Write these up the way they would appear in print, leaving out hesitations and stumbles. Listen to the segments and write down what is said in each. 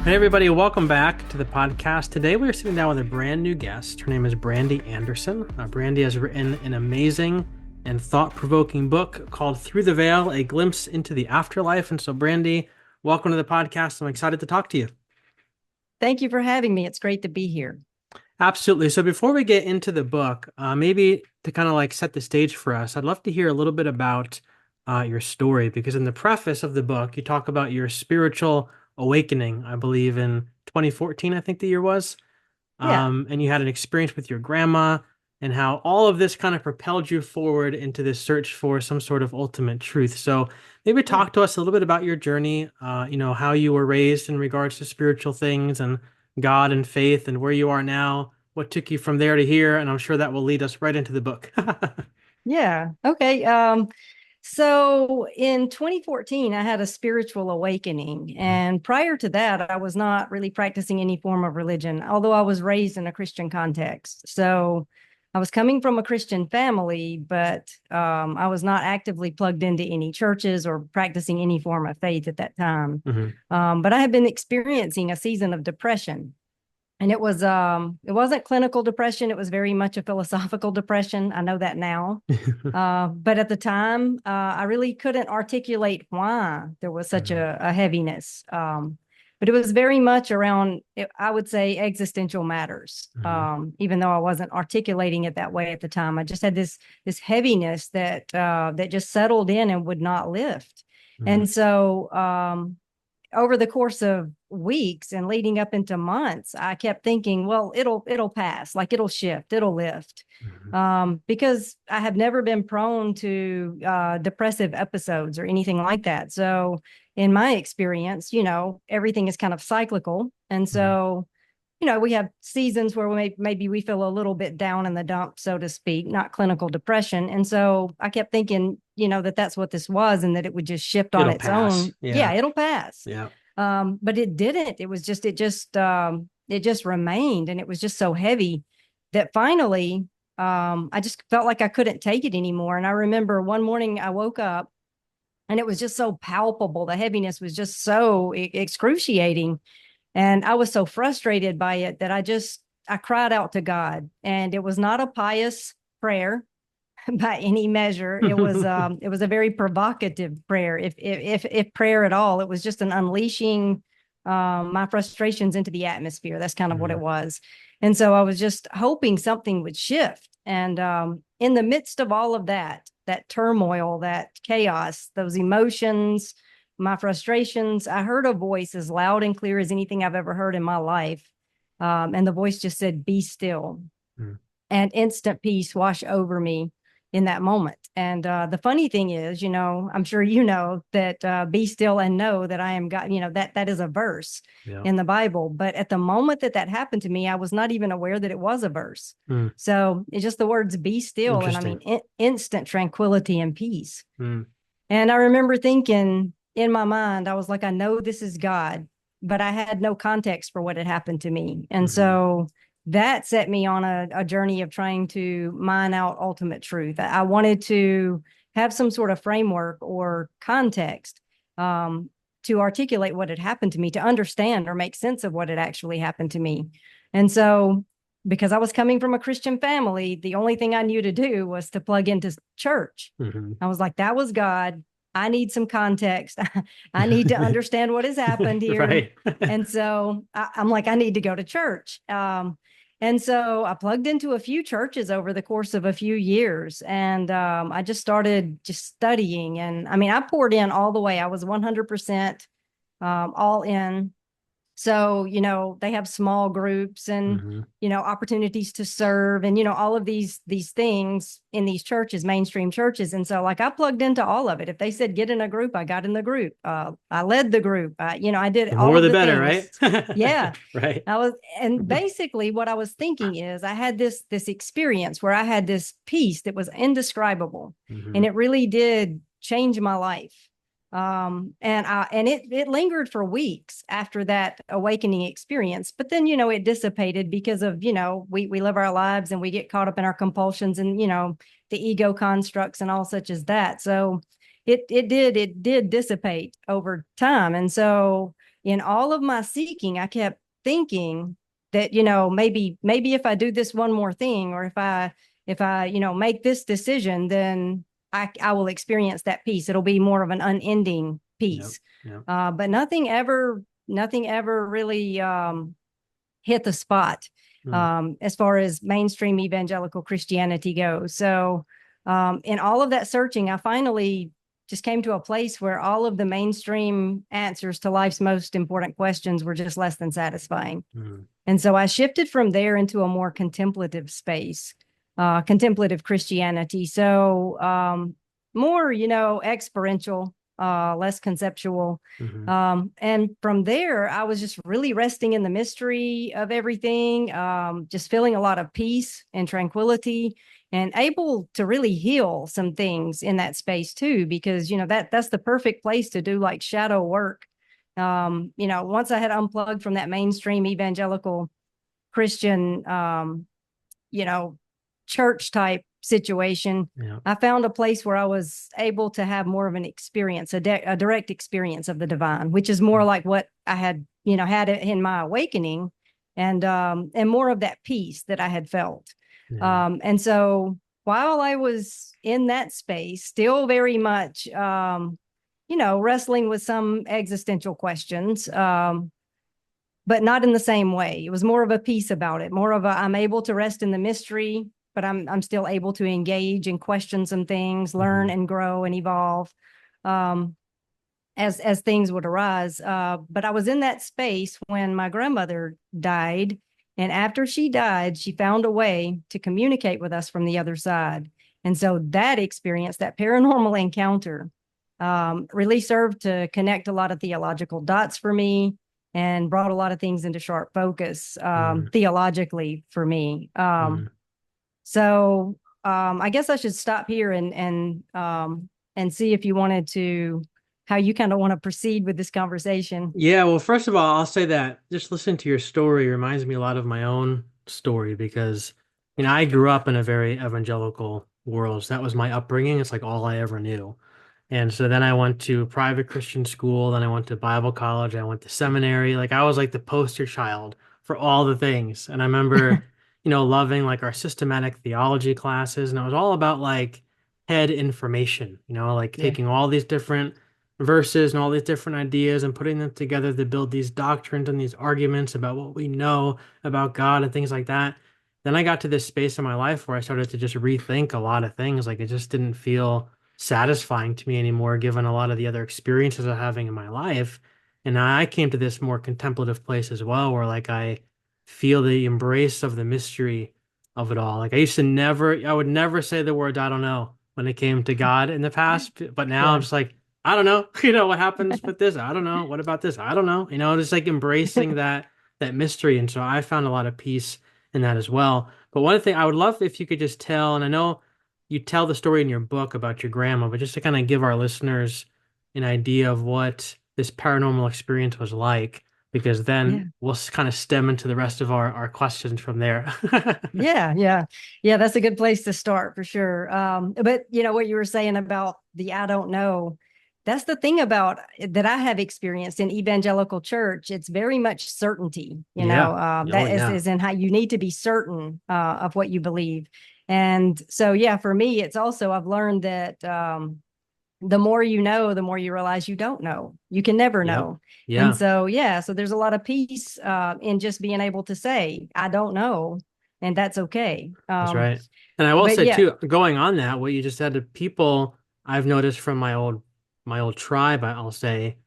Hey everybody, welcome back to the podcast. Today we are sitting down with a brand new guest. Her name is Brandy Anderson. Brandy has written an amazing and thought-provoking book called Through the Veil, A Glimpse into the Afterlife. And so Brandy, welcome to the podcast. I'm excited to talk to you. Thank you for having me. It's great to be here. Absolutely. So before we get into the book, maybe to kind of like set the stage for us, I'd love to hear a little bit about your story, because in the preface of the book, you talk about your spiritual awakening, I believe in 2014, I think the year was. Yeah. And you had an experience with your grandma, and how all of this kind of propelled you forward into this search for some sort of ultimate truth. So maybe Yeah. talk to us a little bit about your journey, how you were raised in regards to spiritual things and God and faith, and where you are now, what took you from there to here, and I'm sure that will lead us right into the book. Yeah. Okay. So in 2014, I had a spiritual awakening. And prior to that, I was not really practicing any form of religion, although I was raised in a Christian context. So I was coming from a Christian family, but I was not actively plugged into any churches or practicing any form of faith at that time. Mhm. But I had been experiencing a season of depression. And it wasn't clinical depression. It was very much a philosophical depression. I know that now. But at the time, I really couldn't articulate why there was such Mhm. a heaviness. But it was very much around, I would say, existential matters. Mhm. Even though I wasn't articulating it that way at the time, I just had this heaviness that just settled in and would not lift. Mhm. And so over the course of weeks and leading up into months, I kept thinking, well, it'll pass, like it'll shift, it'll lift. Mhm. Because I have never been prone to depressive episodes or anything like that. So in my experience, everything is kind of cyclical. And Mhm. so, we have seasons where maybe we feel a little bit down in the dump, so to speak, not clinical depression. And so I kept thinking, that that's what this was and that it would just shift on It'll its pass. own. Yeah, Yeah. it'll pass. Yeah. But it didn't. It just remained, and it was just so heavy that finally, I just felt like I couldn't take it anymore. And I remember one morning I woke up, and it was just so palpable. The heaviness was just so excruciating, and I was so frustrated by it that I cried out to God, and it was not a pious prayer by any measure. It was a very provocative prayer, if prayer at all. It was just an unleashing my frustrations into the atmosphere. That's kind of what it Mhm. was. And so I was just hoping something would shift. And in the midst of all of that turmoil, that chaos, those emotions, my frustrations, I heard a voice as loud and clear as anything I've ever heard in my life. And the voice just said, "Be still." Mhm. And instant peace wash over me in that moment. And the funny thing is, I'm sure you know that be still and know that I am God, that is a verse Yeah. in the Bible. But at the moment that happened to me, I was not even aware that it was a verse. Mm. So it's just the words be still. And I Interesting. mean, instant tranquility and peace. Mm. And I remember thinking in my mind, I was like, I know this is God, but I had no context for what had happened to me. And Mhm. so that set me on a journey of trying to mine out ultimate truth. I wanted to have some sort of framework or context to articulate what had happened to me, to understand or make sense of what had actually happened to me. And so, because I was coming from a Christian family, the only thing I knew to do was to plug into church. Mhm. I was like, that was God. I need some context. I need to understand what has happened here. Right. And so I'm like, I need to go to church. And so I plugged into a few churches over the course of a few years. And I just started just studying. And I mean, I poured in all the way. I was 100% all in. So, they have small groups and, Mhm. opportunities to serve and, all of these things in these churches, mainstream churches. And so like I plugged into all of it. If they said get in a group, I got in the group. I led the group. I did The all more of the the better, right? things. Yeah. Right. And basically what I was thinking is I had this experience where I had this peace that was indescribable. And Mhm. it really did change my life. And it lingered for weeks after that awakening experience, but then it dissipated because of we live our lives and we get caught up in our compulsions and the ego constructs and all such as that. So it did dissipate over time. And so in all of my seeking, I kept thinking that, maybe if I do this one more thing, or if I make this decision, then I will experience that peace. It'll be more of an unending Yep. peace. Yep. But nothing ever really hit the spot Mm. as far as mainstream evangelical Christianity goes. So, in all of that searching, I finally just came to a place where all of the mainstream answers to life's most important questions were just less than satisfying. Mm. And so I shifted from there into a more contemplative space, contemplative Christianity. So, more, experiential, less conceptual. Hmm. And from there, I was just really resting in the mystery of everything, just feeling a lot of peace and tranquility, and able to really heal some things in that space too, because that's the perfect place to do like shadow work. Once I had unplugged from that mainstream evangelical Christian, you know, church type situation, Yeah. I found a place where I was able to have more of an experience, a direct experience of the divine, which is more like what I had, had in my awakening, and more of that peace that I had felt. Yeah. And so while I was in that space, still very much, wrestling with some existential questions, but not in the same way. It was more of a peace about it, more of a I'm able to rest in the mystery, but I'm still able to engage and question some things, learn Hmm. and grow and evolve, um, as things would arise. But I was in that space when my grandmother died, and after she died, she found a way to communicate with us from the other side. And so that experience, that paranormal encounter, really served to connect a lot of theological dots for me and brought a lot of things into sharp focus, Mm. theologically for me. Mm. So I guess I should stop here and see if you wanted to how you kind of want to proceed with this conversation. Yeah, well, first of all, I'll say that just listening to your story reminds me a lot of my own story because, I grew up in a very evangelical world. So that was my upbringing. It's like all I ever knew. And so then I went to private Christian school, then I went to Bible college, I went to seminary. Like I was like the poster child for all the things. And I remember, loving like our systematic theology classes, and it was all about like head information, like Yeah. taking all these different verses and all these different ideas and putting them together to build these doctrines and these arguments about what we know about God and things like that. Then I got to this space in my life where I started to just rethink a lot of things. Like it just didn't feel satisfying to me anymore, given a lot of the other experiences I'm having in my life. And I came to this more contemplative place as well, where like I feel the embrace of the mystery of it all. Like I would never say the words I don't know when it came to God in the past, but now I'm Yeah. just like, I don't know, what happens with this? I don't know. What about this? I don't know. Just like embracing that mystery. And so I found a lot of peace in that as well. But one thing I would love if you could just tell, and I know you tell the story in your book about your grandma, but just to kind of give our listeners an idea of what this paranormal experience was like, because then Yeah. we'll kind of stem into the rest of our questions from there. Yeah, yeah, yeah. That's a good place to start for sure. But what you were saying about the I don't know, that's the thing about that I have experienced in evangelical church. It's very much certainty. Yeah. Oh, That is, yeah. is in how you need to be certain of what you believe. And so, yeah, for me, it's also I've learned that the more you know, the more you realize you don't know. You can never Yep. know. And Yeah. so, yeah, so there's a lot of peace in just being able to say, I don't know, and that's okay. That's right. And I will But say yeah, too, going on that, what you just said, to people I've noticed from my old tribe, I'll say,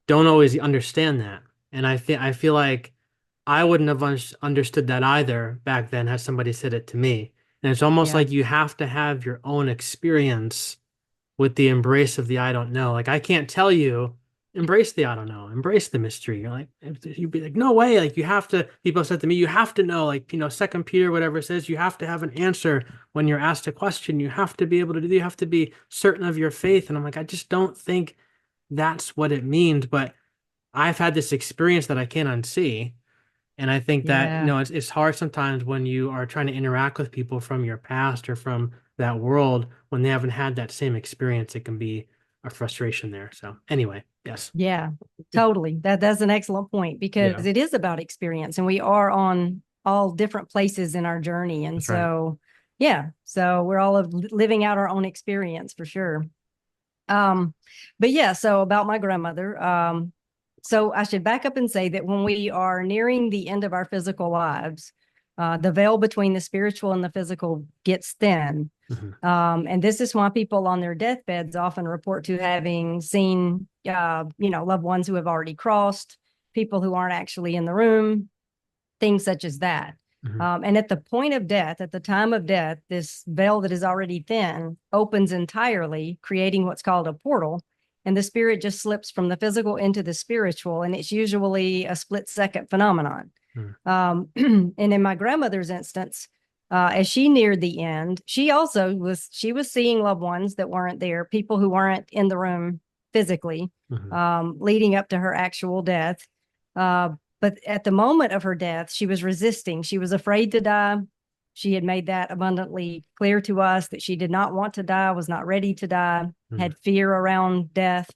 don't always understand that. And I feel like I wouldn't have understood that either back then had somebody said it to me. And it's almost yeah, like you have to have your own experience with the embrace of the I don't know. Like I can't tell you, embrace the I don't know, embrace the mystery. You're like, you'd be like, no way. Like you have to, people said to me, you have to know, like, Second Peter, whatever it says, you have to have an answer when you're asked a question. You have to be able to do, you have to be certain of your faith. And I'm like, I just don't think that's what it means. But I've had this experience that I can't unsee. And I think that, yeah, it's hard sometimes when you are trying to interact with people from your past or from that world when they haven't had that same experience. It can be our frustration there. So anyway, yes. Yeah, totally. That's an excellent point because Yeah, it is about experience and we are on all different places in our journey. And that's right. so, yeah, so we're all living out our own experience for sure. Um, but yeah, so about my grandmother, so I should back up and say that when we are nearing the end of our physical lives, the veil between the spiritual and the physical gets thin. Hmm. And this is why people on their deathbeds often report to having seen, loved ones who have already crossed, people who aren't actually in the room, things such as that. Hmm. And at the point of death, at the time of death, this veil that is already thin opens entirely, creating what's called a portal. And the spirit just slips from the physical into the spiritual. And it's usually a split second phenomenon. And in my grandmother's instance, as she neared the end, she was seeing loved ones that weren't there, people who weren't in the room physically, Hmm. leading up to her actual death. Uh, but at the moment of her death, she was resisting. She was afraid to die. She had made that abundantly clear to us that she did not want to die, was not ready to die, Hmm. had fear around death.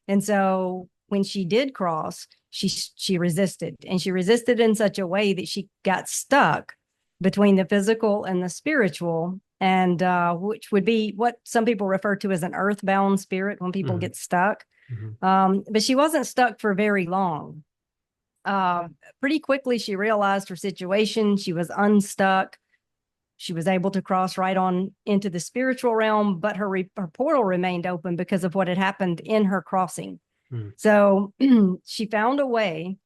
And so when she did cross, she resisted, and she resisted in such a way that she got stuck between the physical and the spiritual, and which would be what some people refer to as an earthbound spirit when people Hmm. get stuck. Hmm. But she wasn't stuck for very long. Uh, Pretty quickly, she realized her situation. She was unstuck. She was able to cross right on into the spiritual realm, but her portal remained open because of what had happened in her crossing. Hmm. So she found a way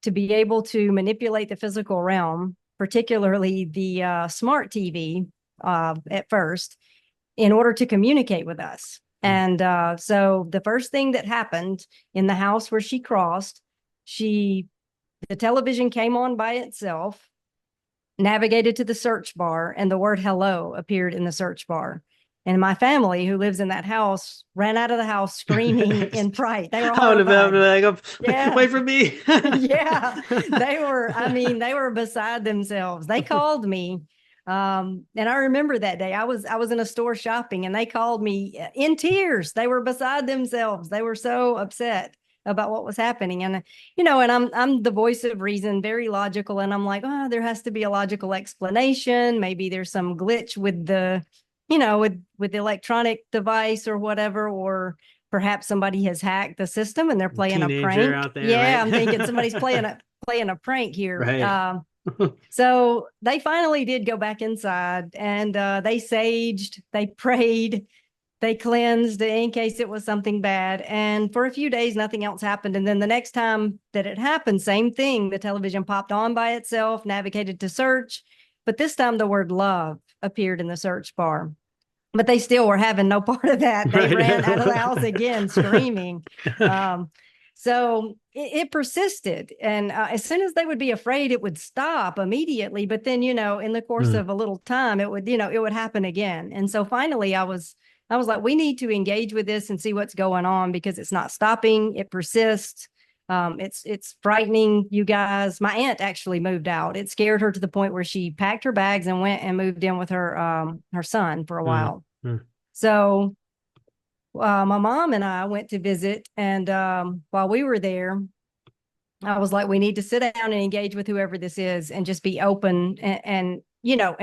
to be able to manipulate the physical realm, particularly the smart TV at first, in order to communicate with us. Hmm. And so the first thing that happened in the house where she crossed, she the television came on by itself, navigated to the search bar, and the word hello appeared in the search bar. And my family, who lives in that house, ran out of the house screaming in fright. They were I would have been horrified. like, Yeah. wait for me. Yeah. They were beside themselves. They called me. And I remember that day I was in a store shopping and they called me in tears. They were beside themselves. They were so upset about what was happening. And and I'm the voice of reason, very logical. And I'm like, oh, there has to be a logical explanation. Maybe there's some glitch with with the electronic device or whatever, or perhaps somebody has hacked the system and they're playing a Teenager prank. out there, Yeah, right? I'm thinking somebody's playing a prank here. Right. So they finally did go back inside, and they saged, they prayed, they cleansed in case it was something bad. And for a few days, nothing else happened. And then the next time that it happened, same thing. The television popped on by itself, navigated to search, but this time the word love appeared in the search bar. But they still were having no part of that. They ran out of the house again, screaming. Um, so it persisted. And as soon as they would be afraid, it would stop immediately. But then, in the course Mm. of a little time, it would happen again. And so finally, I was like, we need to engage with this and see what's going on because it's not stopping. It persists. It's frightening, you guys. My aunt actually moved out. It scared her to the point where she packed her bags and went and moved in with her son for a Mm. while. Mm. So my mom and I went to visit, and while we were there, I was like, we need to sit down and engage with whoever this is, and just be open and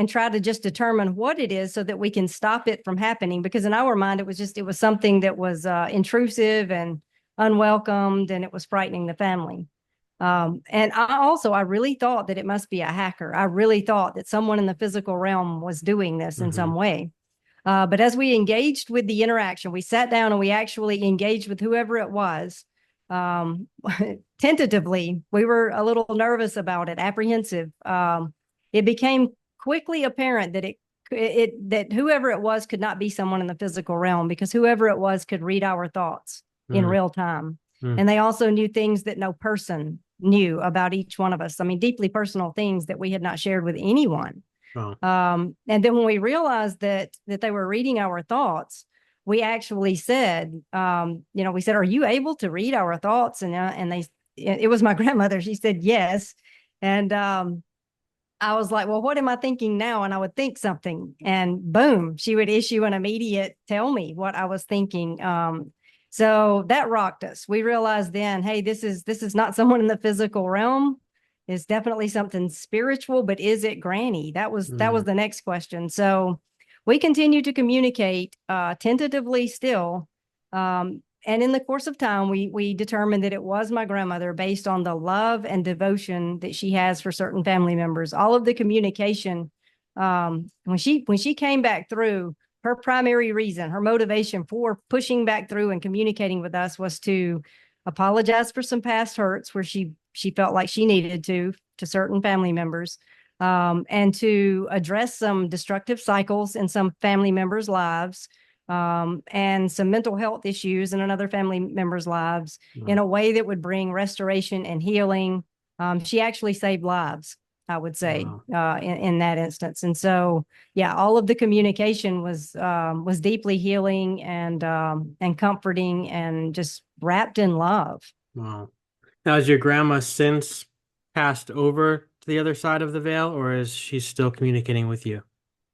try to just determine what it is so that we can stop it from happening. Because in our mind, it was something that was intrusive and unwelcomed, and it was frightening the family. And I really thought that it must be a hacker. I really thought that someone in the physical realm was doing this in Mhm. some way. But as we engaged with the interaction, we sat down and we actually engaged with whoever it was. Um, Tentatively, we were a little nervous about it, apprehensive. It became quickly apparent that that whoever it was could not be someone in the physical realm, because whoever it was could read our thoughts in Mm. real time. Mm. And they also knew things that no person knew about each one of us. I mean, deeply personal things that we had not shared with anyone. Oh. And then when we realized that they were reading our thoughts, we actually said, we said, "Are you able to read our thoughts?" And it was my grandmother. She said yes, and I was like, "Well, what am I thinking now?" And I would think something, and boom, she would issue an immediate tell me what I was thinking. So that rocked us. We realized then, hey, this is not someone in the physical realm. It's definitely something spiritual, but is it Granny? That was the next question. So we continue to communicate tentatively still. And in the course of time, we determined that it was my grandmother based on the love and devotion that she has for certain family members. All of the communication, when she came back through, her primary reason, her motivation for pushing back through and communicating with us was to apologize for some past hurts where she felt like she needed to certain family members, and to address some destructive cycles in some family members' lives, and some mental health issues in another family member's lives in Wow. a way that would bring restoration and healing. She actually saved lives, I would say, Wow. in that instance. And so, yeah, all of the communication was deeply healing and comforting and just wrapped in love. Wow. Now, has your grandma since passed over to the other side of the veil, or is she still communicating with you?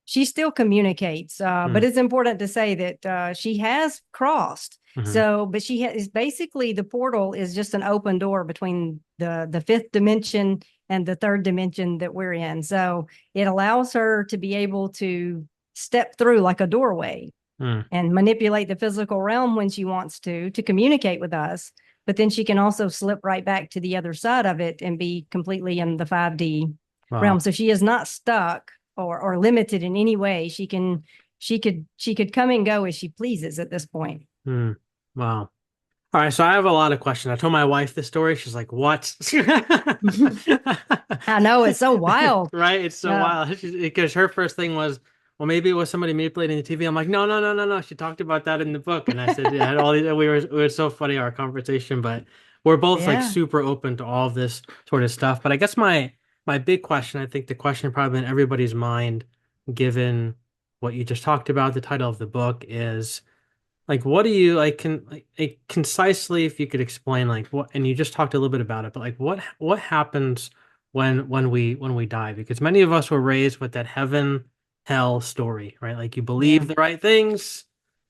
She still communicates, but Hmm. it's important to say that she has crossed. Hmm. So, but is basically the portal is just an open door between the fifth dimension and the third dimension that we're in. So it allows her to be able to step through like a doorway Hmm. and manipulate the physical realm when she wants to communicate with us. But then she can also slip right back to the other side of it and be completely in the 5D realm. Wow. So she is not stuck or limited in any way. She could come and go as she pleases at this point. Hmm. Wow. All right, so I have a lot of questions. I told my wife this story. She's like, "What?" I know it's so wild. Right? It's so Uh, wild. Because her first thing was, "Well, maybe it was somebody manipulating the TV." I'm like, "No, no, no, no, no." She talked about that in the book, and I said, "Yeah, had all these." It was so funny our conversation, but we're both like yeah. super open to all of this sort of stuff. But I guess my big question, I think the question probably in everybody's mind, given what you just talked about, the title of the book is. Like, what do you like? Like concisely, if you could explain, like what, and you just talked a little bit about it, but like what happens when we die? Because many of us were raised with that heaven hell story, right? Like you Yeah. believe the right things,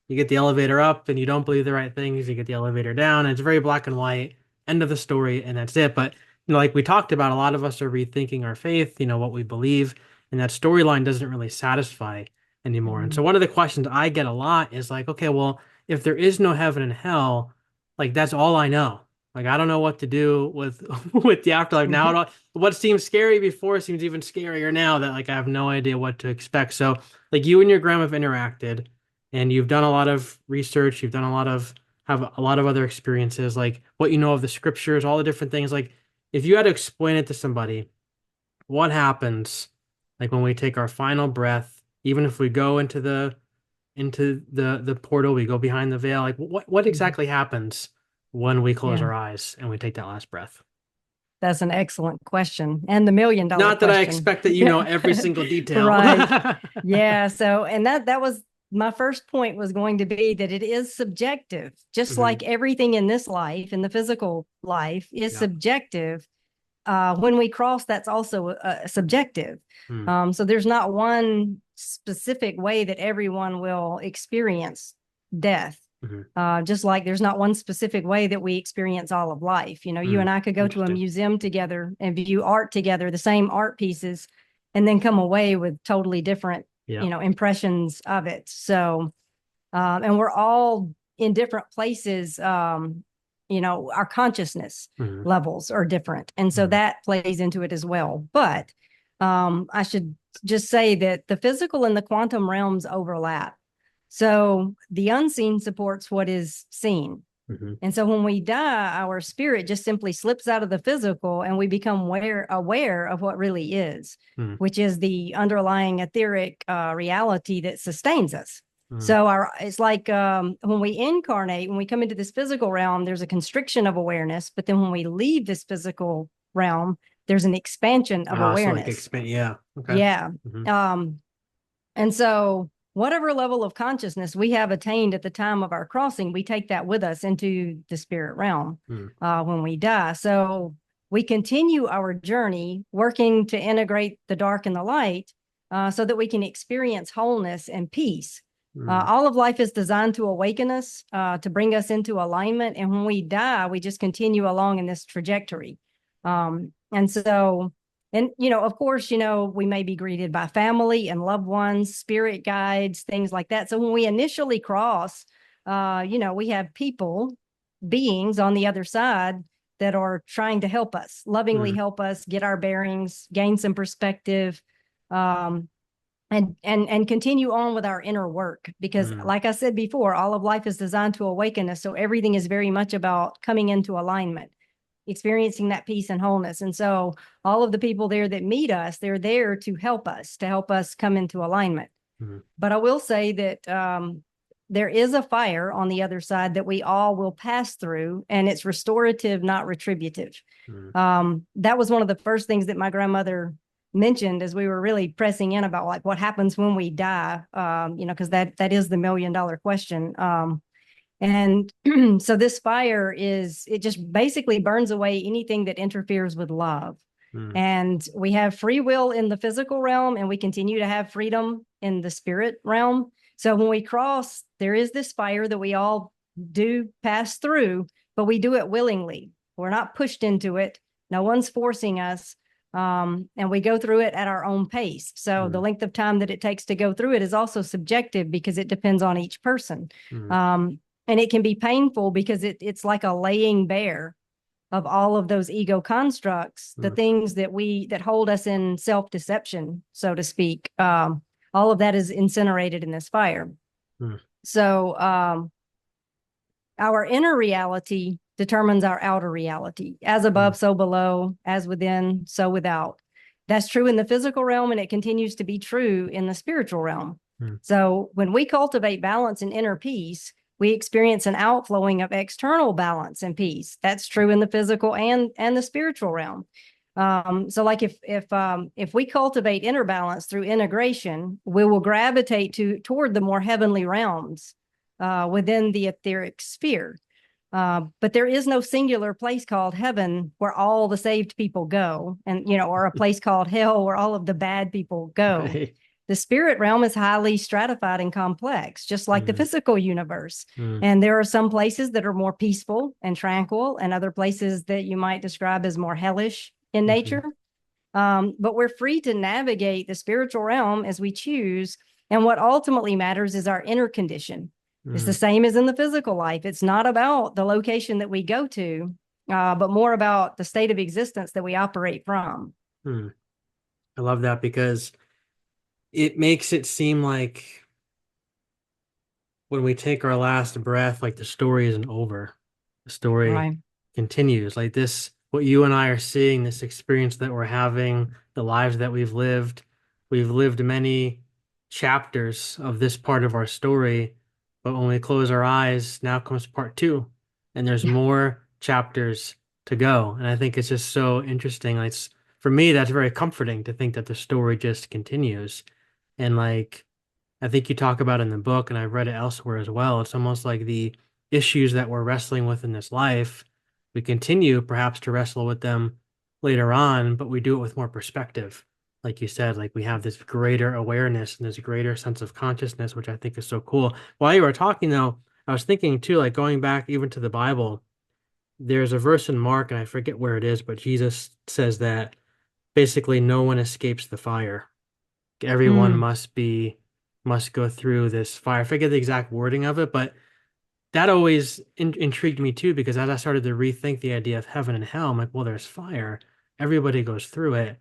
you get the elevator up, and you don't believe the right things, you get the elevator down. And it's very black and white, end of the story, and that's it. But like we talked about, a lot of us are rethinking our faith, what we believe, and that storyline doesn't really satisfy anymore. And so Mhm. one of the questions I get a lot is like, okay, well, if there is no heaven and hell, like that's all I know. Like I don't know what to do with with the afterlife now. What seems scary before seems even scarier now that like I have no idea what to expect. So like you and your grandma have interacted, and you've done a lot of research. You've done a lot of have a lot of other experiences, like what you know of the scriptures, all the different things. Like if you had to explain it to somebody, what happens like when we take our final breath, even if we go into the portal, we go behind the veil. Like what Mhm. exactly happens when we close Yeah. our eyes and we take that last breath? That's an excellent question and the $1 million Not that I question. expect that you know Yeah. every single detail. Right. Yeah. So, and that was my first point was going to be that it is subjective, just Hmm. like everything in this life, in the physical life, is Yeah. subjective. When we cross, that's also subjective. Hmm. So there's not one specific way that everyone will experience death. Hmm. Just like there's not one specific way that we experience all of life. You Hmm. and I could go to a Interesting. museum together and view art together, the same art pieces, and then come away with totally different, Yeah. impressions of it. So, and we're all in different places. Our consciousness Hmm. levels are different. And so Hmm. that plays into it as well. But I should just say that the physical and the quantum realms overlap. So the unseen supports what is seen. Hmm. And so when we die, our spirit just simply slips out of the physical and we become aware of what really is, Hmm. which is the underlying etheric reality that sustains us. Hmm. So it's like when we incarnate, when we come into this physical realm, there's a constriction of awareness. But then when we leave this physical realm, there's an expansion of So like awareness. expand. Yeah. Okay. Yeah. Hmm. Um, and so, whatever level of consciousness we have attained at the time of our crossing, we take that with us into the spirit realm Hmm. when we die. So, we continue our journey working to integrate the dark and the light so that we can experience wholeness and peace. Mm, All of life is designed to awaken us, to bring us into alignment. And when we die, we just continue along in this trajectory. And so, and, of course, we may be greeted by family and loved ones, spirit guides, things like that. So when we initially cross, we have people, beings on the other side that are trying to help us, lovingly mm, help us get our bearings, gain some perspective. Um, and continue on with our inner work, because mm, like I said before, all of life is designed to awaken us, so everything is very much about coming into alignment, experiencing that peace and wholeness. And so all of the people there that meet us, they're there to help us come into alignment. mm, But I will say that there is a fire on the other side that we all will pass through, and it's restorative, not retributive. mm, That was one of the first things that my grandmother mentioned as we were really pressing in about like what happens when we die, because that is the $1 million question. And so this fire it just basically burns away anything that interferes with love. mm, And we have free will in the physical realm, and we continue to have freedom in the spirit realm. So when we cross, there is this fire that we all do pass through, but we do it willingly. We're not pushed into it. No one's forcing us. And we go through it at our own pace. So the mm, length of time that it takes to go through it is also subjective because it depends on each person. mm, And it can be painful because it's like a laying bare of all of those ego constructs, the mm, things that hold us in self-deception, so to speak. All of that is incinerated in this fire. mm, So our inner reality determines our outer reality. As mm, above, so below, as within, so without. That's true in the physical realm, and it continues to be true in the spiritual realm. mm, So when we cultivate balance and inner peace, we experience an outflowing of external balance and peace. That's true in the physical and the spiritual realm. So like if we cultivate inner balance through integration, we will gravitate toward the more heavenly realms within the etheric sphere. But there is no singular place called heaven where all the saved people go, and or a place called hell where all of the bad people go. right. The spirit realm is highly stratified and complex, just like the Mm, physical universe. mm, And there are some places that are more peaceful and tranquil, and other places that you might describe as more hellish in mhm, nature. But we're free to navigate the spiritual realm as we choose. And what ultimately matters is our inner condition. It's the mm, same as in the physical life. It's not about the location that we go to, but more about the state of existence that we operate from. mm. I love that because it makes it seem like when we take our last breath, like the story isn't over. The story Right. continues. Like this, what you and I are seeing, this experience that we're having, the lives that we've lived many chapters of this part of our story. But when we close our eyes, now comes part two, and there's Yeah. more chapters to go. And I think it's just so interesting. Like it's, for me, that's very comforting to think that the story just continues. And like, I think you talk about in the book, and I've read it elsewhere as well. It's almost like the issues that we're wrestling with in this life, we continue perhaps to wrestle with them later on, but we do it with more perspective. Like you said, like we have this greater awareness and this greater sense of consciousness, which I think is so cool. While you were talking, though, I was thinking too, like going back even to the Bible, there's a verse in Mark, and I forget where it is, but Jesus says that basically no one escapes the fire. Everyone Mm, must go through this fire. I forget the exact wording of it, but that always intrigued me too, because as I started to rethink the idea of heaven and hell, I'm like, well, there's fire. Everybody goes through it.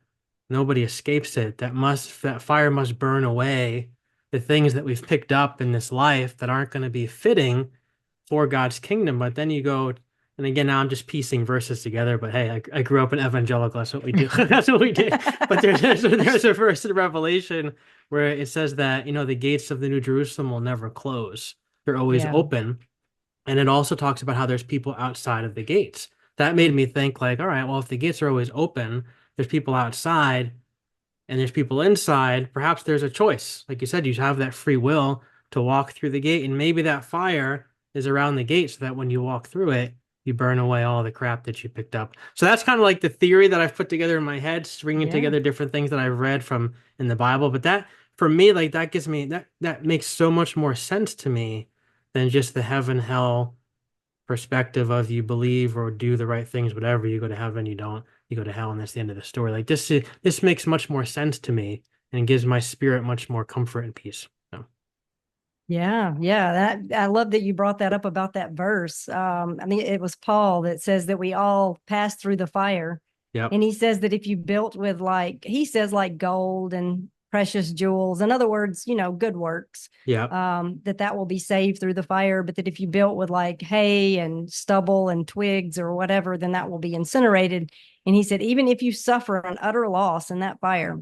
Nobody escapes it. That fire must burn away the things that we've picked up in this life that aren't going to be fitting for God's kingdom. But then you go, and again, now I'm just piecing verses together. But hey, I grew up in evangelical. That's what we do. That's what we did. But there's a verse in Revelation where it says that the gates of the New Jerusalem will never close. They're always yeah. open. And it also talks about how there's people outside of the gates. That made Mm, me think like, all right, well, if the gates are always open, there's people outside and there's people inside, perhaps there's a choice. Like you said, you have that free will to walk through the gate, and maybe that fire is around the gate so that when you walk through it, you burn away all the crap that you picked up. So that's kind of like the theory that I've put together in my head, stringing yeah. together different things that I've read from in the Bible. But that, for me, like that gives me that makes so much more sense to me than just the heaven hell perspective of you believe or do the right things, whatever, you go to heaven, you don't, you go to hell, and that's the end of the story. Like this makes much more sense to me and gives my spirit much more comfort and peace. So, Yeah, yeah. That I love that you brought that up about that verse. I mean, it was Paul that says that we all pass through the fire. yep, And he says that if you built with like he says like gold and precious jewels, in other words, good works, yep, that will be saved through the fire, but that if you built with like hay and stubble and twigs or whatever, then that will be incinerated. And he said, even if you suffer an utter loss in that fire,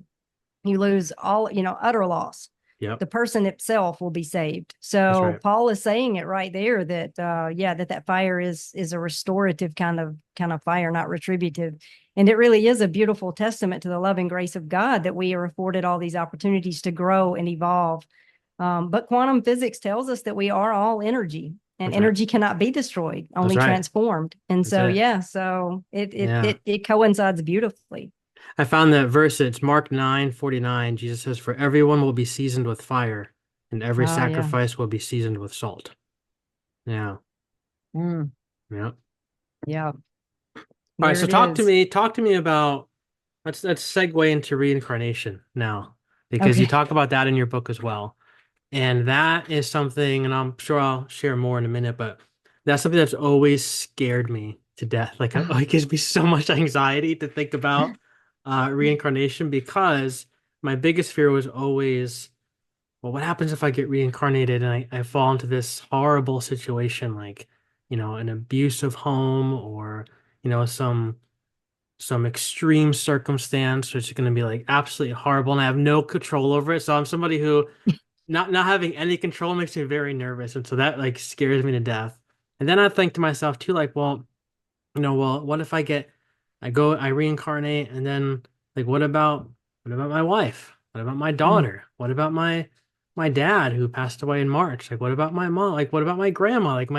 you lose all, utter loss. yep, The person itself will be saved. that's So right. Paul is saying it right there that yeah, that fire is a restorative kind of fire, not retributive. And it really is a beautiful testament to the love and grace of God that we are afforded all these opportunities to grow and evolve. But quantum physics tells us that we are all energy, and That's right. energy cannot be destroyed, That's only right. transformed. And That's so it. yeah, so it it Yeah. it, it coincides beautifully. I found that verse, it's Mark 9:49. Jesus says, "For everyone will be seasoned with fire, and every Oh yeah. sacrifice will be seasoned with salt." Yeah. Mm, Yeah. yeah. All right, There so it is. talk to me about let's segue into reincarnation now, because you Okay. talk about that in your book as well. And that is something, and I'm sure I'll share more in a minute, but that's something that's always scared me to death. Like it gives me so much anxiety to think about reincarnation, because my biggest fear was always, well, what happens if I get reincarnated and I fall into this horrible situation, like, an abusive home, or, some extreme circumstance which is going to be like absolutely horrible and I have no control over it. So I'm somebody who not having any control makes me very nervous, and so that like scares me to death. And then I think to myself too, like, well, what if I reincarnate, and then like what about my wife? What about my Mm, daughter? What about my dad who passed away in March? Like what about my mom? Like what about my grandma? Like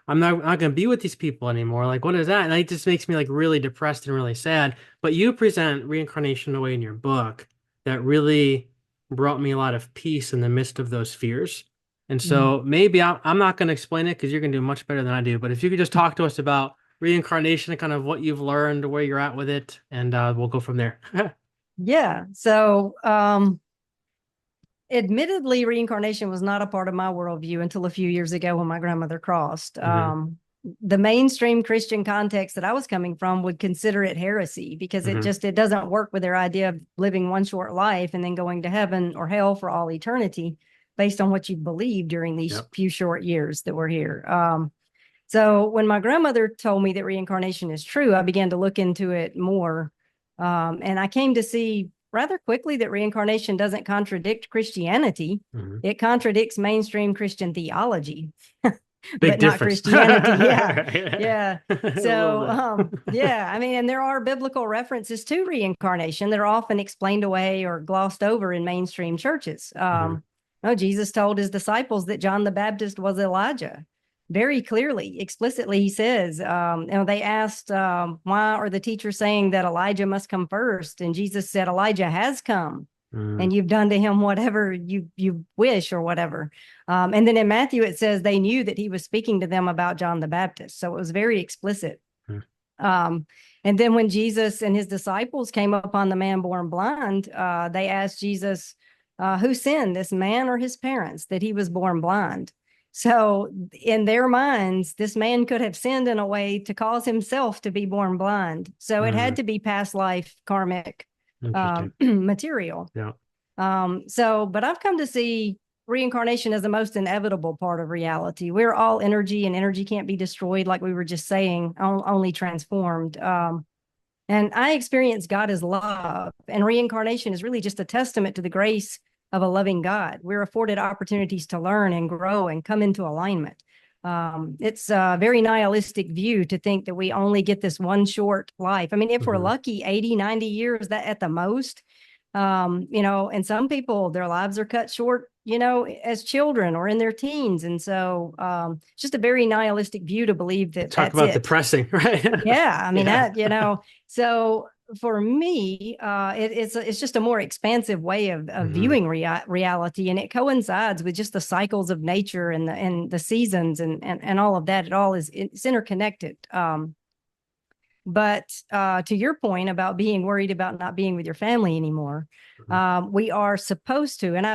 I'm not gonna be with these people anymore. Like what is that? And it just makes me like really depressed and really sad. But you present reincarnation in a way in your book that really brought me a lot of peace in the midst of those fears. And mm. so maybe I'm not going to explain it because you're going to do much better than I do. But if you could just talk to us about reincarnation and kind of what you've learned, where you're at with it, and we'll go from there. Yeah. So, admittedly, reincarnation was not a part of my worldview until a few years ago when my grandmother crossed. Hmm. The mainstream Christian context that I was coming from would consider it heresy because it Hmm. just it doesn't work with their idea of living one short life and then going to heaven or hell for all eternity based on what you believe during these Yep. few short years that we're here. So when my grandmother told me that reincarnation is true, I began to look into it more. And I came to see rather quickly that reincarnation doesn't contradict Christianity. Hmm. It contradicts mainstream Christian theology, Big but not difference. Christianity. Yeah. Yeah. Yeah. A little So, bit. yeah, I mean, and there are biblical references to reincarnation that are often explained away or glossed over in mainstream churches. Hmm. No, Jesus told his disciples that John the Baptist was Elijah very clearly, explicitly. He says, they asked, why are the teachers saying that Elijah must come first? And Jesus said, Elijah has come Mm. and you've done to him whatever you wish or whatever. And then in Matthew, it says they knew that he was speaking to them about John the Baptist. So it was very explicit. Mm. Um, and then when Jesus and his disciples came upon the man born blind, they asked Jesus, who sinned, this man or his parents, that he was born blind? So in their minds, this man could have sinned in a way to cause himself to be born blind. So it had Mm. to be past life karmic Interesting. material. Yeah. But I've come to see reincarnation as the most inevitable part of reality. We're all energy, and energy can't be destroyed, like we were just saying, only transformed. And I experience God as love, and reincarnation is really just a testament to the grace of a loving God. We're afforded opportunities to learn and grow and come into alignment. It's a very nihilistic view to think that we only get this one short life. I mean, if we're Hmm. lucky, 80, 90 years that at the most. And some people, their lives are cut short, as children or in their teens. And so it's just a very nihilistic view to believe that Talk that's about it. depressing, right? Yeah. I mean, Yeah. so for me, it's just a more expansive way of Hmm. viewing reality, and it coincides with just the cycles of nature and the seasons and all of that. It all is it's interconnected. But to your point about being worried about not being with your family anymore, we are supposed to, and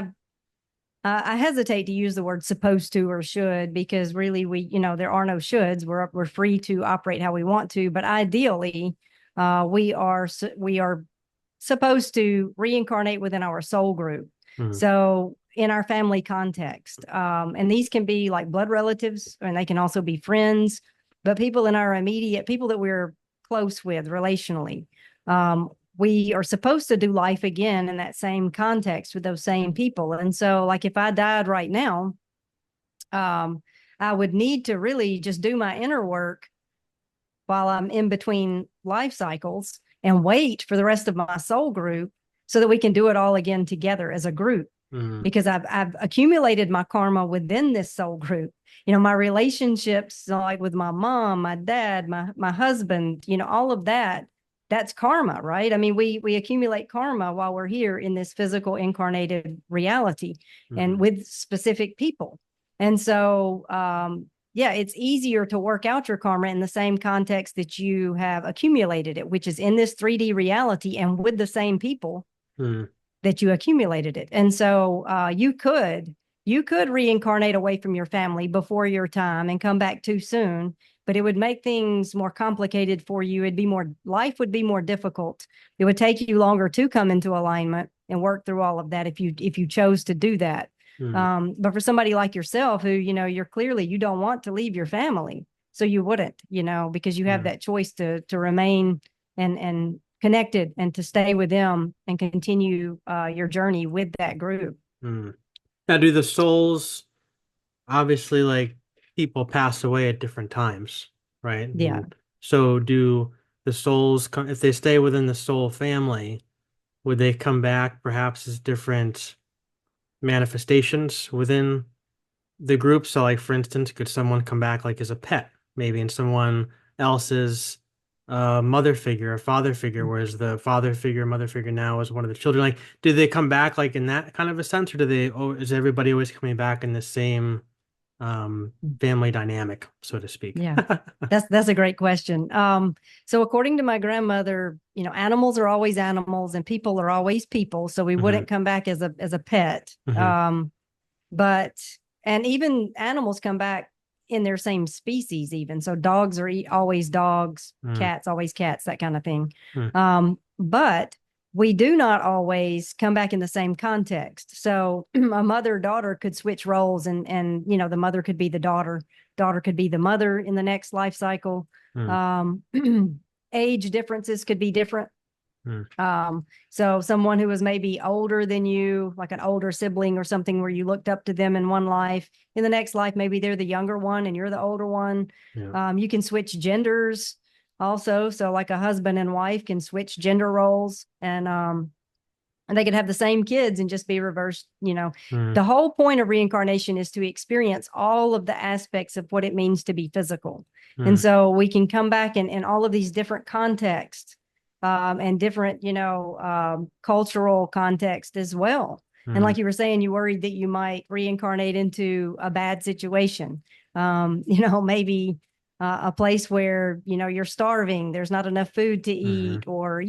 I hesitate to use the word supposed to or should because really there are no shoulds. We're free to operate how we want to, but ideally, we are supposed to reincarnate within our soul group. Hmm. So in our family context, and these can be like blood relatives, and they can also be friends, but people in our immediate people that we're close with relationally. We are supposed to do life again in that same context with those same people. And so, like, if I died right now, um, I would need to really just do my inner work while I'm in between life cycles and wait for the rest of my soul group so that we can do it all again together as a group. Hmm. Because I've accumulated my karma within this soul group. My relationships like with my mom, my dad, my husband, all of that, that's karma, right? I mean, we accumulate karma while we're here in this physical incarnated reality and Hmm. with specific people. And so yeah, it's easier to work out your karma in the same context that you have accumulated it, which is in this 3D reality and with the same people Hmm. that you accumulated it. And so you could reincarnate away from your family before your time and come back too soon, but it would make things more complicated for you. Life would be more difficult. It would take you longer to come into alignment and work through all of that if you chose to do that. Hmm. But for somebody like yourself who, you're clearly you don't want to leave your family. So you wouldn't, because you have Hmm. that choice to remain and connected and to stay with them and continue your journey with that group. Hmm. Now, do the souls obviously like people pass away at different times, right? Yeah. And so do the souls come if they stay within the soul family, would they come back perhaps as different manifestations within the group? So like for instance, could someone come back like as a pet, maybe in someone else's mother figure or father figure, whereas the father figure, mother figure now is one of the children. Like, do they come back like in that kind of a sense, or do they, oh, is everybody always coming back in the same family dynamic, so to speak? Yeah. That's a great question. So according to my grandmother, animals are always animals and people are always people. So we Hmm. wouldn't come back as a pet. Hmm. But and even animals come back in their same species even. So dogs are always dogs, Hmm. cats always cats, that kind of thing. But we do not always come back in the same context. So a mother daughter could switch roles, and the mother could be the daughter could be the mother in the next life cycle. Hmm. um Age differences could be different. Hmm. So someone who was maybe older than you, like an older sibling or something where you looked up to them in one life, in the next life, maybe they're the younger one and you're the older one. Yeah. You can switch genders also. So like a husband and wife can switch gender roles, and they could have the same kids and just be reversed. Hmm. The whole point of reincarnation is to experience all of the aspects of what it means to be physical. And Hmm. so we can come back in all of these different contexts, and different, cultural context as well. And Hmm. like you were saying, you worried that you might reincarnate into a bad situation. Maybe a place where, you're starving, there's not enough food to Hmm. eat, or,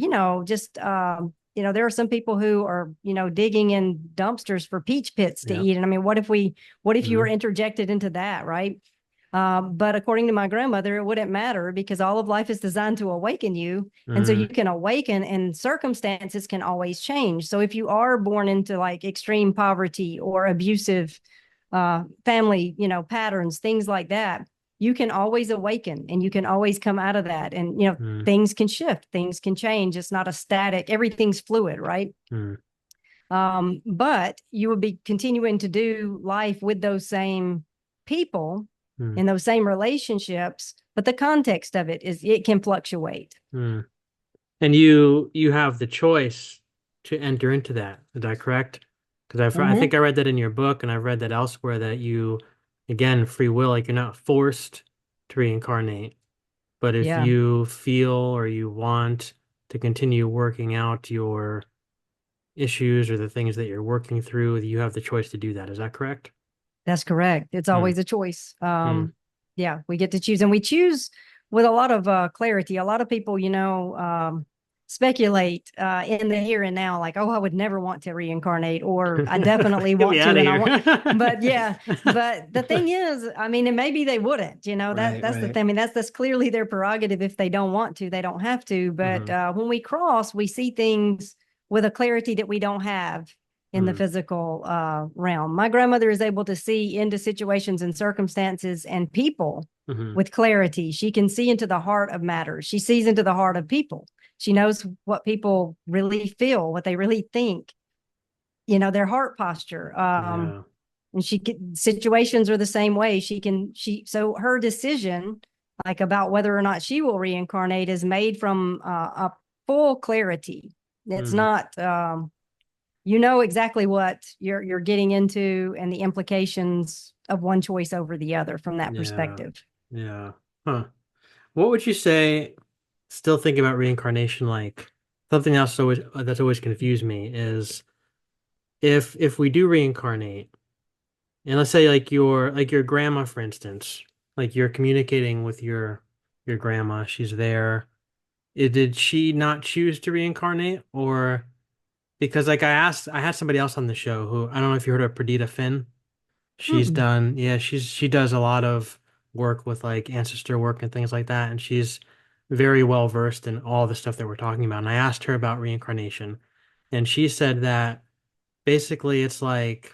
just, there are some people who are, digging in dumpsters for peach pits to Yeah. eat. And I mean, what if you were Hmm. interjected into that, right? But according to my grandmother, it wouldn't matter because all of life is designed to awaken you. And so Hmm. you can awaken and circumstances can always change. So if you are born into like extreme poverty or abusive family, patterns, things like that, you can always awaken and you can always come out of that. And, Hmm. things can shift, things can change. It's not a static, everything's fluid, right? Hmm. But you would be continuing to do life with those same people Hmm. in those same relationships, but the context of it can fluctuate. Hmm. And you have the choice to enter into that. Is that correct? Because I Mm-hmm. think I read that in your book, and I've read that elsewhere that you, again, free will, like you're not forced to reincarnate, but if Yeah. you feel or you want, to continue working out your issues or the things that you're working through, you have the choice to do that. Is that correct? That's correct. It's Hmm. always a choice. Hmm. Yeah, we get to choose, and we choose with a lot of clarity. A lot of people, speculate in the here and now, like, oh, I would never want to reincarnate, or I definitely Get me want out to, of and I here. want. But yeah, but the thing is, I mean, and maybe they wouldn't. Right, That's the right. thing. I mean, that's clearly their prerogative. If they don't want to, they don't have to. But Hmm. when we cross, we see things with a clarity that we don't have in the Hmm. physical realm. My grandmother is able to see into situations and circumstances and people Hmm. with clarity. She can see into the heart of matters. She sees into the heart of people. She knows what people really feel, what they really think, their heart posture. Yeah. And situations are the same way. So her decision, like about whether or not she will reincarnate, is made from a full clarity. It's Hmm. not, you know exactly what you're getting into and the implications of one choice over the other from that Yeah. perspective. Yeah. Huh. What would you say, still thinking about reincarnation, like something else always that's always confused me is if we do reincarnate, and let's say like your grandma, for instance, like you're communicating with your grandma, she's there. Did she not choose to reincarnate, or because like I had somebody else on the show who I don't know if you heard of Perdita Finn. Mm-mm. Yeah, she does a lot of work with like ancestor work and things like that, and she's very well versed in all the stuff that we're talking about. And I asked her about reincarnation, and she said that basically it's like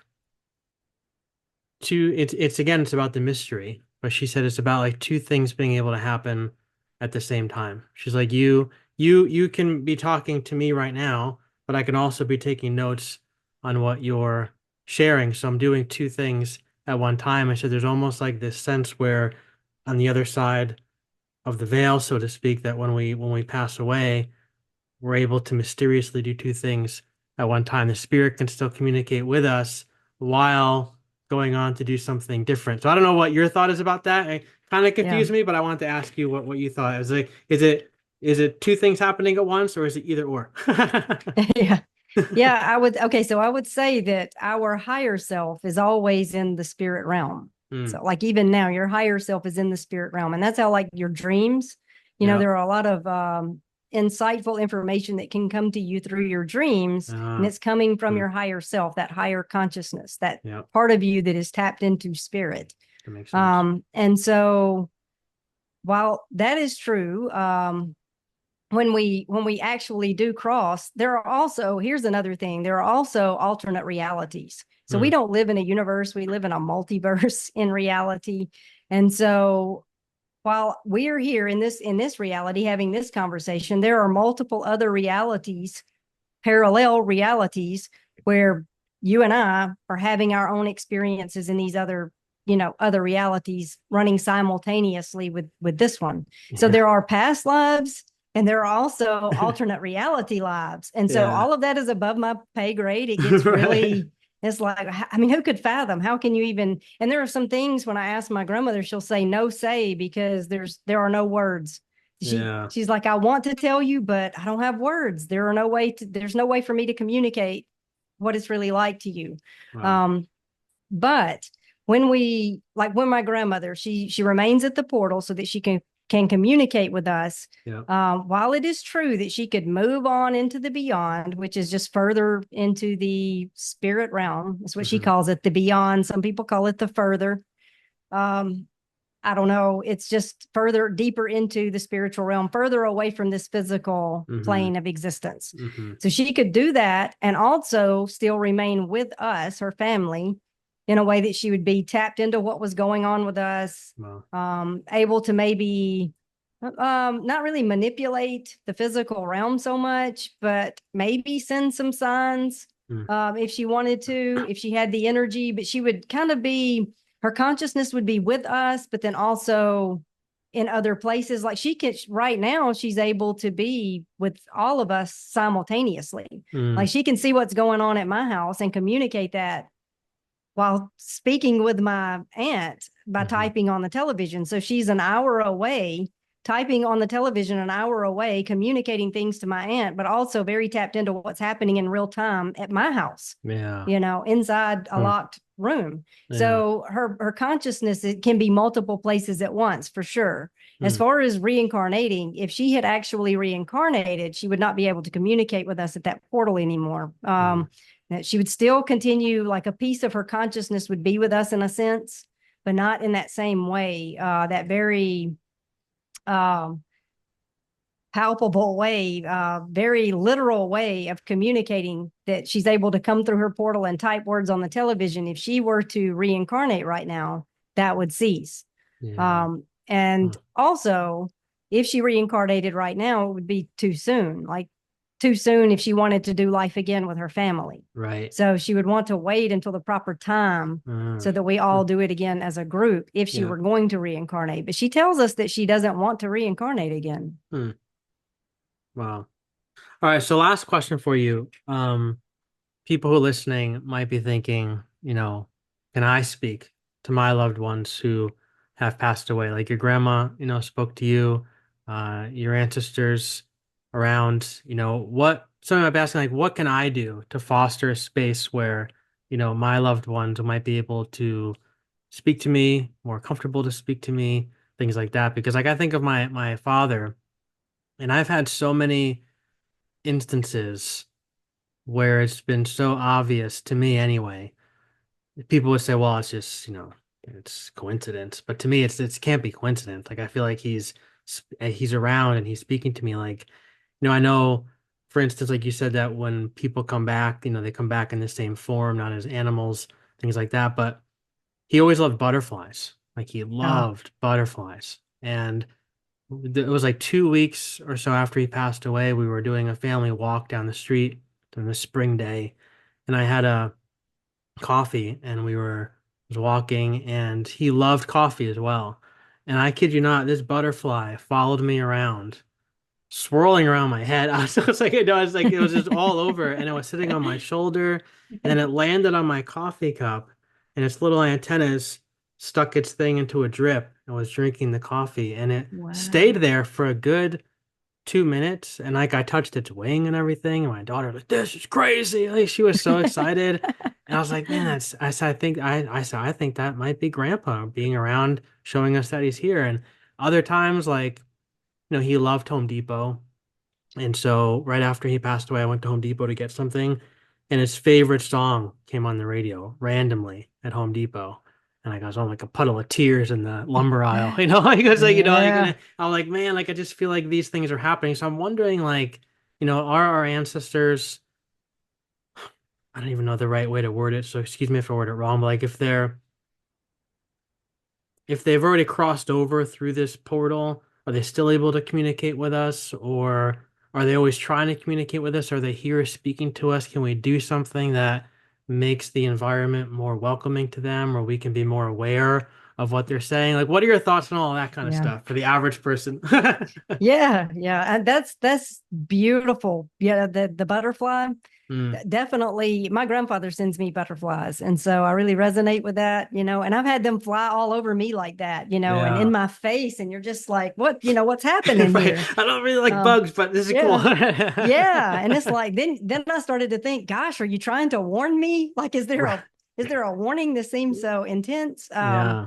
it's again it's about the mystery, but she said it's about like two things being able to happen at the same time. She's like you can be talking to me right now, but I can also be taking notes on what you're sharing. So I'm doing two things at one time. I said there's almost like this sense where on the other side of the veil, so to speak, that when we pass away, we're able to mysteriously do two things at one time. The spirit can still communicate with us while going on to do something different. So I don't know what your thought is about that. It kind of Yeah. confused me, but I wanted to ask you what you thought. Is it two things happening at once, or is it either or? Yeah. Yeah. I would say that our higher self is always in the spirit realm. Hmm. So, like, even now, your higher self is in the spirit realm. And that's how, like, your dreams, Yeah. there are a lot of insightful information that can come to you through your dreams. And Uh, it's coming from hmm. your higher self, that higher consciousness, that Yeah. part of you that is tapped into spirit. That makes sense. And so, while that is true, when we actually do cross, there are also, here's another thing, there are also alternate realities. So we Hmm. don't live in a universe, we live in a multiverse in reality. And so while we're here in this reality having this conversation, there are multiple other realities, parallel realities, where you and I are having our own experiences in these other realities running simultaneously with this one. So Yeah. there are past lives and there are also alternate reality lives. And so Yeah. all of that is above my pay grade. It gets Right. really, it's like, I mean, who could fathom? How can you even? And there are some things when I ask my grandmother, she'll say no say because there are no words. Yeah. She's like, I want to tell you, but I don't have words. There's no way for me to communicate what it's really like to you. Wow. Um, but when my grandmother, she remains at the portal so that she can communicate with us. Yeah. While it is true that she could move on into the beyond, which is just further into the spirit realm, that's what she Hmm. calls it, the beyond. Some people call it the further. Um, I don't know. It's just further deeper into the spiritual realm, further away from this physical Hmm. plane of existence. Hmm. So she could do that and also still remain with us, her family, in a way that she would be tapped into what was going on with us, Wow. able to maybe not really manipulate the physical realm so much, but maybe send some signs Hmm. if she wanted to, if she had the energy, but she would kind of be her consciousness would be with us, but then also in other places. Like she could, right now, she's able to be with all of us simultaneously. Hmm. Like she can see what's going on at my house and communicate that while speaking with my aunt by Hmm. typing on the television. So she's an hour away typing on the television an hour away, communicating things to my aunt, but also very tapped into what's happening in real time at my house, Yeah. inside a Huh. locked room. Yeah. So her consciousness, it can be multiple places at once, for sure. As Hmm. far as reincarnating, if she had actually reincarnated, she would not be able to communicate with us at that portal anymore. Hmm. She would still continue, like a piece of her consciousness would be with us in a sense, but not in that same way. That very um, palpable way, very literal way of communicating, that she's able to come through her portal and type words on the television. If she were to reincarnate right now, that would cease. Yeah. And Huh. also, if she reincarnated right now, it would be too soon, like too soon if she wanted to do life again with her family. Right. So she would want to wait until the proper time Uh, so that we hmm. all do it again as a group if she Yeah. were going to reincarnate. But she tells us that she doesn't want to reincarnate again. Hmm. Wow. All right. So last question for you. People who are listening might be thinking, can I speak to my loved ones who have passed away? Like your grandma, spoke to you, your ancestors around, something I'm asking, like, what can I do to foster a space where, my loved ones might be able to speak to me, more comfortable to speak to me, things like that. Because like I think of my father, and I've had so many instances where it's been so obvious to me anyway. People would say, well, it's just, it's coincidence. But to me, it can't be coincidence. Like I feel like he's around and he's speaking to me. Like, I know, for instance, like you said that when people come back, they come back in the same form, not as animals, things like that. But he always loved butterflies. Like he Ah, loved butterflies. And it was like 2 weeks or so after he passed away, we were doing a family walk down the street on a spring day, and I had a coffee, and we were was walking, and he loved coffee as well. And I kid you not, this butterfly followed me around, swirling around my head. It was just all over, and it was sitting on my shoulder, and then it landed on my coffee cup, and its little antennas stuck its thing into a drip and was drinking the coffee, and it stayed wow. there for a good 2 minutes, and like I touched its wing and everything, and my daughter was like, "This is crazy!" Like she was so excited, and I was like, "Man, that's." I said, I think that might be Grandpa being around, showing us that he's here." And other times, like he loved Home Depot, and so right after he passed away, I went to Home Depot to get something, and his favorite song came on the radio randomly at Home Depot. And I goes, oh, like a puddle of tears in the lumber aisle, He goes like, Yeah. I'm like, man, like I just feel like these things are happening. So I'm wondering, like, are our ancestors? I don't even know the right way to word it, so excuse me if I word it wrong. But like, if they've already crossed over through this portal, are they still able to communicate with us, or are they always trying to communicate with us? Are they here speaking to us? Can we do something that makes the environment more welcoming to them, or we can be more aware of what they're saying? Like, what are your thoughts on all that kind of Yeah. stuff for the average person? Yeah, yeah, and that's beautiful. Yeah, the butterfly, Mm, definitely. My grandfather sends me butterflies, and so I really resonate with that. And I've had them fly all over me like that, and in yeah. my face, and you're just like, what's happening Right. here? I don't really like Um, bugs, but this is cool. yeah, yeah, and it's like then I started to think, gosh, are you trying to warn me? Like, Right. is there a warning? This seems so intense. Yeah.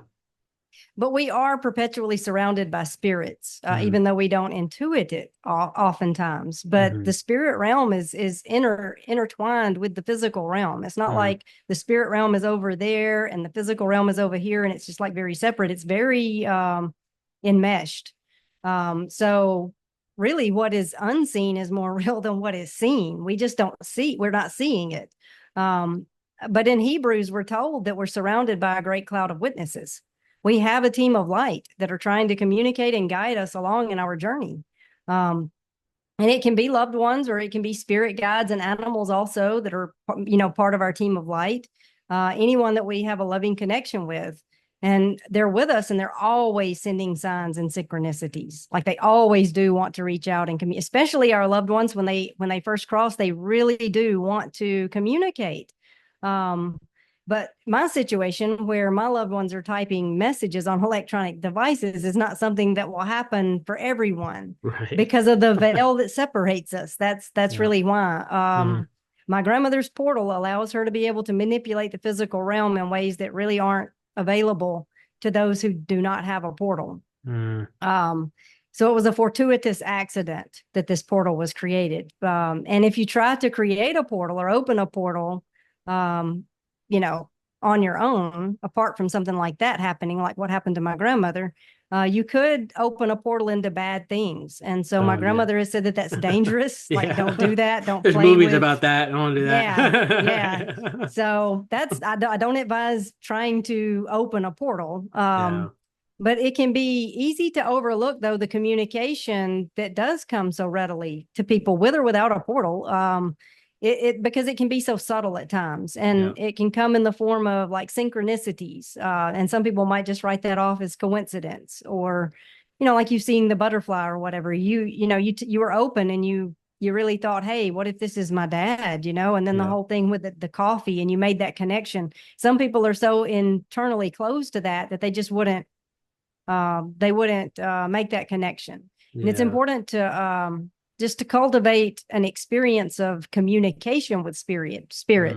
But we are perpetually surrounded by spirits, Mm, even though we don't intuit it oftentimes. But hmm. the spirit realm is intertwined with the physical realm. It's not Mm, like the spirit realm is over there and the physical realm is over here, and it's just like very separate. It's very enmeshed. So really, what is unseen is more real than what is seen. We just don't see. We're not seeing it. Um, but in Hebrews, we're told that we're surrounded by a great cloud of witnesses. We have a team of light that are trying to communicate and guide us along in our journey. And it can be loved ones, or it can be spirit guides and animals also that are, part of our team of light. Anyone that we have a loving connection with, and they're with us, and they're always sending signs and synchronicities. Like they always do want to reach out and communicate, especially our loved ones when they first cross. They really do want to communicate. Um, But my situation where my loved ones are typing messages on electronic devices is not something that will happen for everyone Right. because of the veil that separates us. That's Yeah. really why. Mm, My grandmother's portal allows her to be able to manipulate the physical realm in ways that really aren't available to those who do not have a portal. mm, Um, so it was a fortuitous accident that this portal was created. And if you try to create a portal or open a portal, um, you know, on your own, apart from something like that happening, like what happened to my grandmother, you could open a portal into bad things. And so my oh yeah. grandmother has said that that's dangerous. Like, don't Yeah. do that. Don't There's play movies with. about that. I don't want to do Yeah, yeah. that. So I don't advise trying to open a portal. Yeah. But it can be easy to overlook, though, the communication that does come so readily to people with or without a portal. Because it can be so subtle at times, Yeah. and it can come in the form of like synchronicities. And some people might just write that off as coincidence, or like you've seen the butterfly or whatever. You were open and you really thought, hey, what if this is my dad? And then the Yeah. whole thing with the coffee, and you made that connection. Some people are so internally closed to that they just wouldn't make that connection. And it's Yeah. important to just to cultivate an experience of communication with spirit.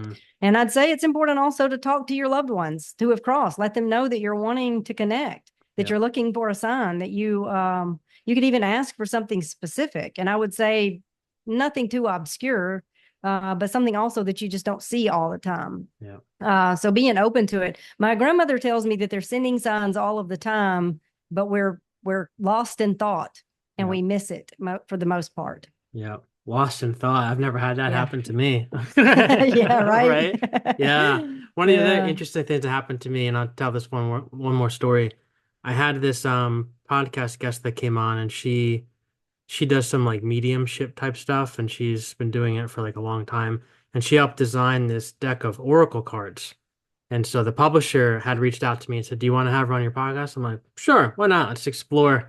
Mm, And I'd say it's important also to talk to your loved ones who have crossed. Let them know that you're wanting to connect, that yeah. you're looking for a sign, that you could even ask for something specific. And I would say nothing too obscure, but something also that you just don't see all the time. Yeah. So being open to it. My grandmother tells me that they're sending signs all of the time, but we're lost in thought and Yeah. we miss it for the most part. Yeah. Lost in thought. I've never had that Yeah. happen to me. Yeah, right. Right? Yeah. One of the other Yeah. interesting things that happened to me, and I'll tell this one more story. I had this podcast guest that came on, and she does some like mediumship type stuff, and she's been doing it for like a long time. And she helped design this deck of oracle cards. And so the publisher had reached out to me and said, "Do you want to have her on your podcast?" I'm like, "Sure, why not? Let's explore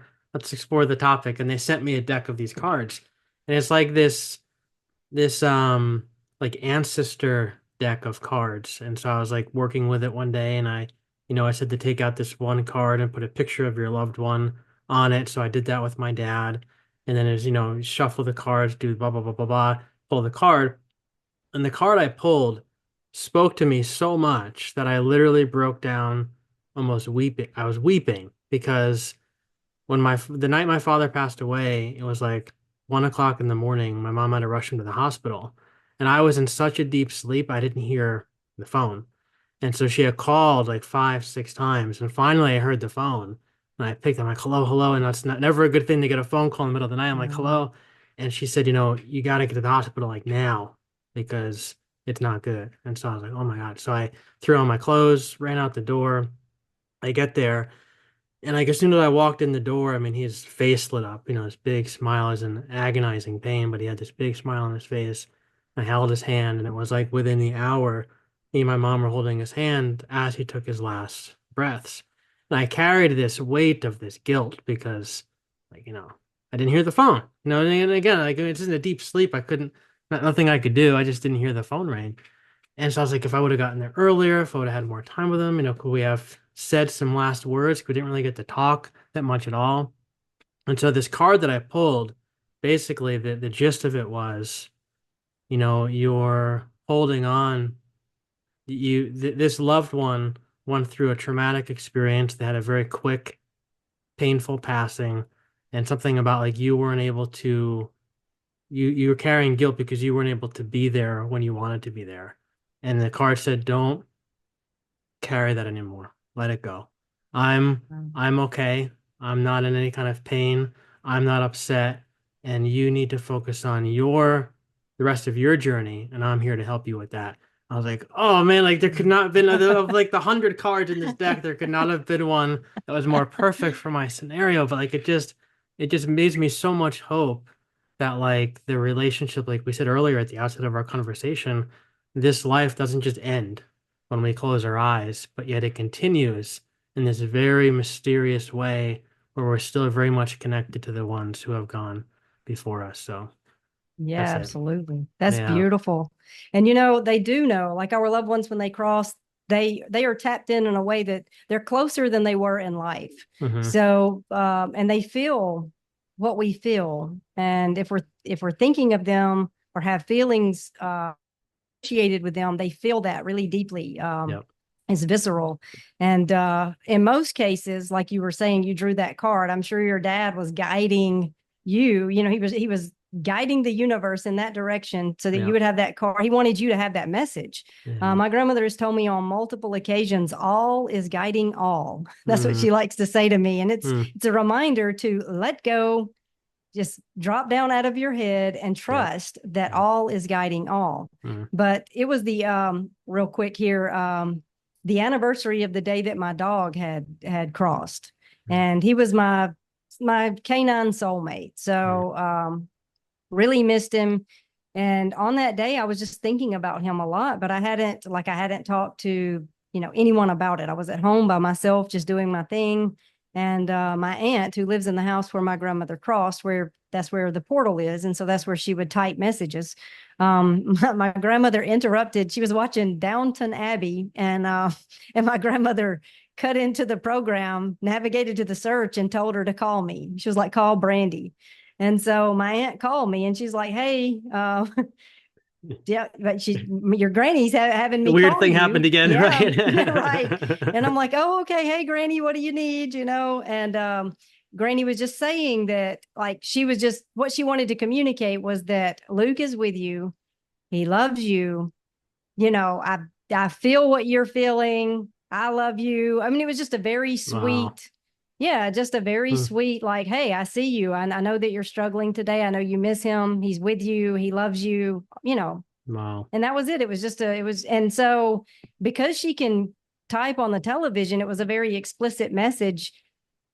the topic." And they sent me a deck of these cards. And it's like this like ancestor deck of cards. And so I was like working with it one day, and I said to take out this one card and put a picture of your loved one on it. So I did that with my dad. And then shuffle the cards, do blah blah blah blah blah, pull the card. And the card I pulled spoke to me so much that I literally broke down, almost weeping. I was weeping because the night my father passed away, it was like 1 o'clock in the morning. My mom had to rush him to the hospital, and I was in such a deep sleep I didn't hear the phone. And so she had called like 5, 6 times, and finally I heard the phone, and I picked. I'm like, "Hello, hello," and that's never a good thing to get a phone call in the middle of the night. I'm like, Um, "Hello," and she said, "You got to get to the hospital like now because it's not good." And so I was like, "Oh my God!" So I threw on my clothes, ran out the door. I get there. And like as soon as I walked in the door, I mean, his face lit up. His big smile is in agonizing pain, but he had this big smile on his face. I held his hand, and it was like within the hour, me and my mom were holding his hand as he took his last breaths. And I carried this weight of this guilt because, like, I didn't hear the phone. And again, like it's in a deep sleep. I couldn't, nothing I could do. I just didn't hear the phone ring. And so I was like, if I would have gotten there earlier, if I would have had more time with him, could we have said some last words? We didn't really get to talk that much at all. And so this card that I pulled, basically the gist of it was, you're holding on. This loved one went through a traumatic experience. They had a very quick, painful passing, and something about like you weren't able to you were carrying guilt because you weren't able to be there when you wanted to be there. And the card said, "Don't carry that anymore. Let it go. I'm I'm okay. I'm not in any kind of pain. I'm not upset, and you need to focus on the rest of your journey, and I'm here to help you with that." I was like, "Oh man, like there could not have been of like the 100 cards in this deck, there could not have been one that was more perfect for my scenario." But like it just gives me so much hope that like the relationship, like we said earlier at the outset of our conversation, this life doesn't just end when we close our eyes, but yet it continues in this very mysterious way where we're still very much connected to the ones who have gone before us. So yeah, that's it. absolutely. That's Yeah. beautiful. And they do know, like our loved ones when they cross, they are tapped in a way that they're closer than they were in life. Mm-hmm. So and they feel what we feel, and if we're thinking of them or have feelings associated with them, they feel that really deeply. Yep. It's visceral. And in most cases, like you were saying, you drew that card. I'm sure your dad was guiding you. You know, he was guiding the universe in that direction so that Yep. you would have that card. He wanted you to have that message. Yeah. My grandmother has told me on multiple occasions, all is guiding all. That's what Mm-hmm. she likes to say to me. And it's Mm. it's a reminder to let go, just drop down out of your head and trust that all is guiding all. Mm. But it was the real quick here, the anniversary of the day that my dog had crossed, and he was my canine soulmate. So really missed him. And on that day, I was just thinking about him a lot, but I hadn't talked to, anyone about it. I was at home by myself, just doing my thing. And my aunt, who lives in the house where my grandmother crossed, that's where the portal is. And so that's where she would type messages. My grandmother interrupted. She was watching Downton Abbey, and my grandmother cut into the program, navigated to the search, and told her to call me. She was like, "Call Brandy." And so my aunt called me, and she's like, "Hey, yeah, but your granny's having me Weird call thing you." happened again, Yeah, right? right. And I'm like, "Oh, okay. Hey, Granny, what do you need?" And Granny was just saying that, like, she was just, what she wanted to communicate was that Luke is with you. He loves you. I feel what you're feeling. I love you. I mean, it was just a very Wow. sweet, yeah, just a very Hmm. sweet, like, "Hey, I see you. I know that you're struggling today. I know you miss him. He's with you. He loves you. Wow. And that was it. It was just and so because she can type on the television, it was a very explicit message.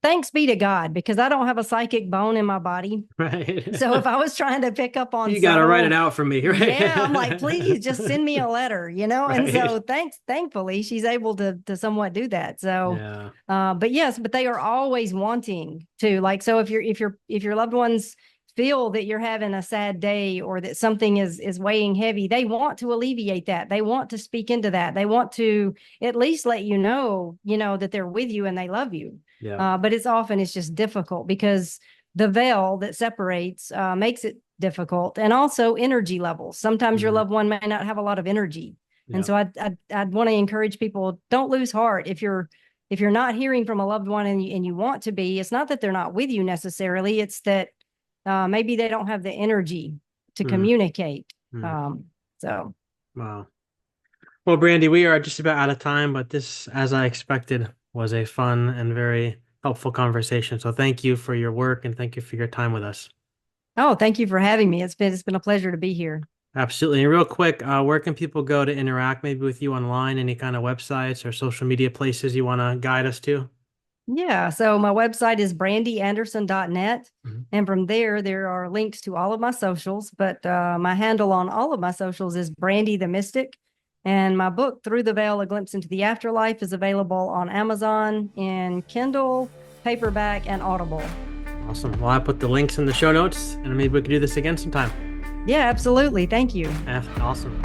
Thanks be to God, because I don't have a psychic bone in my body. Right. So if I was trying to pick up on You got to write it subtle, out for me, right? yeah, I'm like, please just send me a letter. And Right. so thankfully, she's able to somewhat do that. So, Yeah. but yes, but they are always wanting to, like, so if your loved ones feel that you're having a sad day or that something is weighing heavy, they want to alleviate that. They want to speak into that. They want to at least let you know that they're with you and they love you. Yeah. But it's just difficult because the veil that separates makes it difficult, and also energy levels. Sometimes your Mhm. loved one may not have a lot of energy, and Yeah. so I'd want to encourage people: don't lose heart. If you're not hearing from a loved one and you want to be, it's not that they're not with you necessarily. It's that maybe they don't have the energy to Mm. communicate. Mm. So Wow. Well, Brandy, we are just about out of time, but this, as I expected, was a fun and very helpful conversation. So thank you for your work and thank you for your time with us. oh, thank you for having me. It's been a pleasure to be here. Absolutely. And real quick, where can people go to interact maybe with you online? Any kind of websites or social media places you want to guide us to? Yeah. So my website is brandyanderson.net. Mhm. And from there are links to all of my socials. But my handle on all of my socials is Brandy the Mystic. And my book, Through the Veil, A Glimpse into the Afterlife, is available on Amazon in Kindle, paperback, and Audible. Awesome. Well, I put the links in the show notes and maybe we could do this again sometime. Yeah, absolutely. Thank you. Awesome.